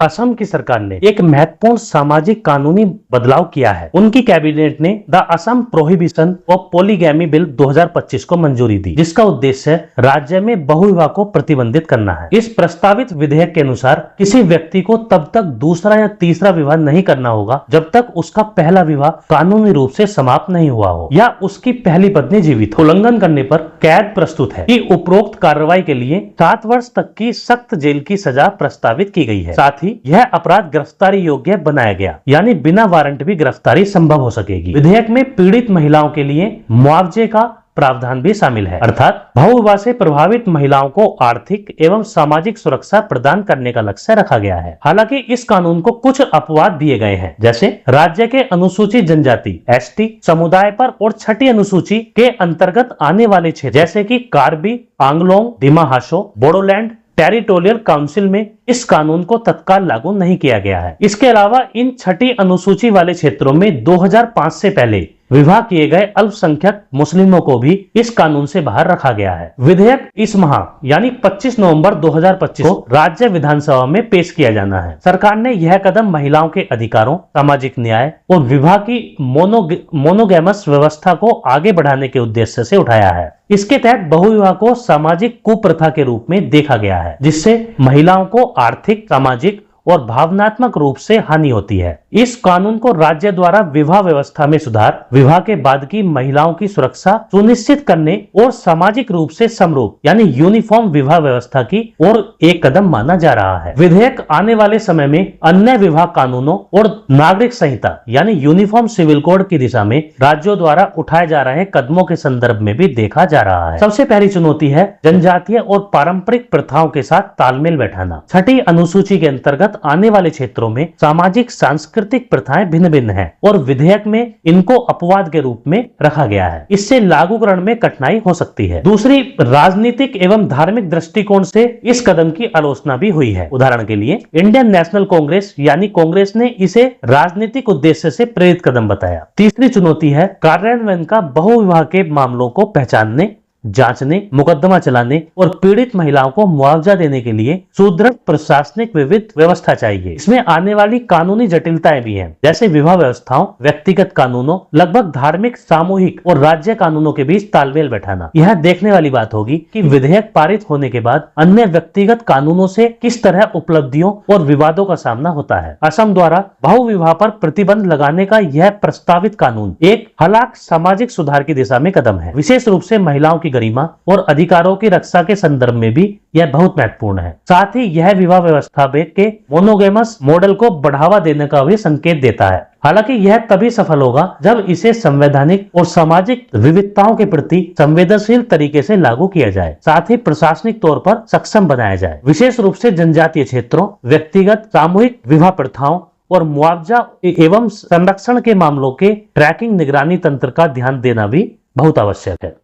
असम की सरकार ने एक महत्वपूर्ण सामाजिक कानूनी बदलाव किया है। उनकी कैबिनेट ने the Assam prohibition of polygamy bill 2025 को मंजूरी दी, जिसका उद्देश्य राज्य में बहुविवाह को प्रतिबंधित करना है। इस प्रस्तावित विधेयक के अनुसार किसी व्यक्ति को तब तक दूसरा या तीसरा विवाह नहीं करना होगा जब तक उसका पहला विवाह कानूनी रूप से समाप्त नहीं हुआ हो या उसकी पहली पत्नी जीवित हो। उल्लंघन करने पर कैद प्रस्तुत है कि उपरोक्त कार्रवाई के लिए 7 वर्ष तक की सख्त जेल की सजा प्रस्तावित की गई है। साथ ही यह अपराध गिरफ्तारी योग्य बनाया गया, यानी बिना वारंट भी गिरफ्तारी संभव हो सकेगी। विधेयक में पीड़ित महिलाओं के लिए मुआवजे का प्रावधान भी शामिल है, अर्थात बहुविवाह से प्रभावित महिलाओं को आर्थिक एवं सामाजिक सुरक्षा प्रदान करने का लक्ष्य रखा गया है। हालांकि इस कानून को कुछ अपवाद दिए गए हैं, जैसे राज्य के अनुसूचित जनजाति एसटी समुदाय पर और छठी अनुसूची के अंतर्गत आने वाले क्षेत्र जैसे कि कार्बी आंगलोंग, डिमा हासो, बोडोलैंड टेरिटोरियल काउंसिल में इस कानून को तत्काल लागू नहीं किया गया है। इसके अलावा इन छठी अनुसूची वाले क्षेत्रों में 2005 से पहले विवाह किए गए अल्पसंख्यक मुस्लिमों को भी इस कानून से बाहर रखा गया है। विधेयक इस माह यानी 25 नवंबर 2025 को राज्य विधानसभा में पेश किया जाना है। सरकार ने यह कदम महिलाओं के अधिकारों, सामाजिक न्याय और विवाह की मोनोगैमस व्यवस्था को आगे बढ़ाने के उद्देश्य से उठाया है। इसके तहत बहुविवाह को सामाजिक कुप्रथा के रूप में देखा गया है, जिससे महिलाओं को आर्थिक, सामाजिक और भावनात्मक रूप से हानि होती है। इस कानून को राज्य द्वारा विवाह व्यवस्था में सुधार, विवाह के बाद की महिलाओं की सुरक्षा सुनिश्चित करने और सामाजिक रूप से समरूप यानी यूनिफॉर्म विवाह व्यवस्था की ओर एक कदम माना जा रहा है। विधेयक आने वाले समय में अन्य विवाह कानूनों और नागरिक संहिता यानी यूनिफॉर्म सिविल कोड की दिशा में राज्यों द्वारा उठाए जा रहे कदमों के संदर्भ में भी देखा जा रहा है। सबसे पहली चुनौती है जनजातीय और पारंपरिक प्रथाओं के साथ तालमेल बैठाना। छठी अनुसूची के अंतर्गत आने वाले क्षेत्रों में सामाजिक सांस्कृतिक प्रथाएं भिन्न भिन्न हैं और विधेयक में इनको अपवाद के रूप में रखा गया है। इससे लागूकरण में कठिनाई हो सकती है। दूसरी, राजनीतिक एवं धार्मिक दृष्टिकोण से इस कदम की आलोचना भी हुई है। उदाहरण के लिए इंडियन नेशनल कांग्रेस यानी कांग्रेस ने इसे राजनीतिक उद्देश्य से प्रेरित कदम बताया। तीसरी चुनौती है कार्यान्वयन का बहुविवाह के मामलों को पहचानने, जांचने, मुकदमा चलाने और पीड़ित महिलाओं को मुआवजा देने के लिए सुदृढ़ प्रशासनिक विविध व्यवस्था चाहिए। इसमें आने वाली कानूनी जटिलताएं भी हैं, जैसे विवाह व्यवस्थाओं, व्यक्तिगत कानूनों, लगभग धार्मिक, सामूहिक और राज्य कानूनों के बीच तालमेल बैठाना। यह देखने वाली बात होगी कि विधेयक पारित होने के बाद अन्य व्यक्तिगत कानूनों से किस तरह उपलब्धियों और विवादों का सामना होता है। असम द्वारा बहुविवाह पर प्रतिबंध लगाने का यह प्रस्तावित कानून एक हलाक सामाजिक सुधार की दिशा में कदम है। विशेष रूप से महिलाओं की गरिमा और अधिकारों की रक्षा के संदर्भ में भी यह बहुत महत्वपूर्ण है। साथ ही यह विवाह व्यवस्था के मोनोगेमस मॉडल को बढ़ावा देने का भी संकेत देता है। हालांकि यह तभी सफल होगा जब इसे संवैधानिक और सामाजिक विविधताओं के प्रति संवेदनशील तरीके से लागू किया जाए, साथ ही प्रशासनिक तौर पर सक्षम बनाया जाए। विशेष रूप से जनजातीय क्षेत्रों, व्यक्तिगत सामूहिक विवाह प्रथाओं और मुआवजा एवं संरक्षण के मामलों के ट्रैकिंग निगरानी तंत्र का ध्यान देना भी बहुत आवश्यक है।